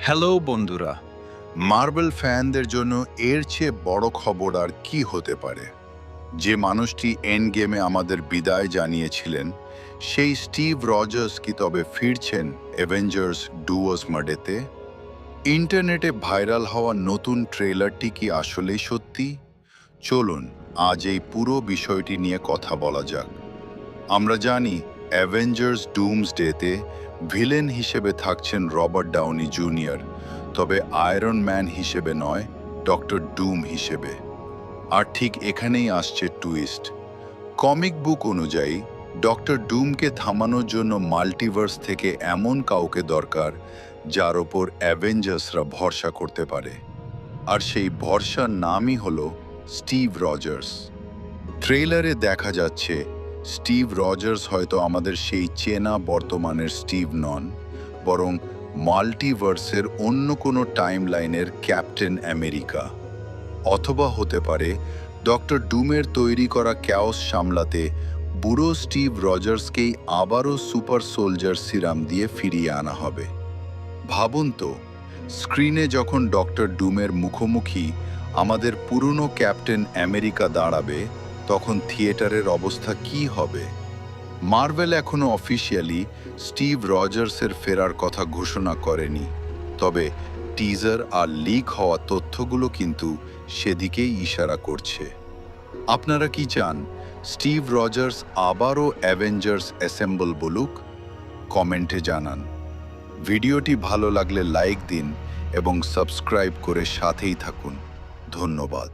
Hello বন্ধুরা। Marble ফ্যানদের জন্য এর চেয়ে বড় খবর আর কি হতে পারে? যে মানুষটি এন্ড গেমে আমাদের বিদায় জানিয়েছিলেন, সেই স্টিভ রজার্স কি তবে ফিরছেন অ্যাভেঞ্জার্স ডুওস মার্ডেতে? ইন্টারনেটে ভাইরাল হওয়া নতুন ট্রেলারটি কি আসলেই সত্যি? চলুন আজ এই পুরো বিষয়টি নিয়ে কথা বলা যাক। আমরা জানি অ্যাভেঞ্জার্স ডুমসডেতে ভিলেন হিসেবে থাকছেন রবার্ট ডাউনি জুনিয়র, তবে আয়রন ম্যান হিসেবে নয়, ডক্টর ডুম হিসেবে। আর ঠিক এখানেই আসছে টুইস্ট। কমিক বুক অনুযায়ী ডক্টর ডুমকে থামানোর জন্য মাল্টিভার্স থেকে এমন কাউকে দরকার যার ওপর অ্যাভেঞ্জার্সরা ভরসা করতে পারে। আর সেই ভরসার নামই হলো স্টিভ রজার্স। ট্রেলারে দেখা যাচ্ছে স্টিভ রজার্স হয়তো আমাদের সেই চেনা বর্তমানের স্টিভ নন, বরং মাল্টিভার্সের অন্য কোনো টাইমলাইনের ক্যাপ্টেন আমেরিকা। অথবা হতে পারে ডক্টর ডুমের তৈরি করা ক্যাওস সামলাতে বুড়ো স্টিভ রজার্সকেই আবারও সুপার সোলজার সিরাম দিয়ে ফিরিয়ে আনা হবে। ভাবুন তো, স্ক্রিনে যখন ডক্টর ডুমের মুখোমুখি আমাদের পুরনো ক্যাপ্টেন আমেরিকা দাঁড়াবে, তখন থিয়েটারের অবস্থা কি হবে? মার্ভেল এখনও অফিসিয়ালি স্টিভ রজার্সের ফেরার কথা ঘোষণা করেনি, তবে টিজার আর লিক হওয়া তথ্যগুলো কিন্তু সেদিকেই ইশারা করছে। আপনারা কি চান স্টিভ রজার্স আবারও অ্যাভেঞ্জার্স অ্যাসেম্বল বলুক? কমেন্টে জানান। ভিডিওটি ভালো লাগলে লাইক দিন এবং সাবস্ক্রাইব করে সাথেই থাকুন। ধন্যবাদ।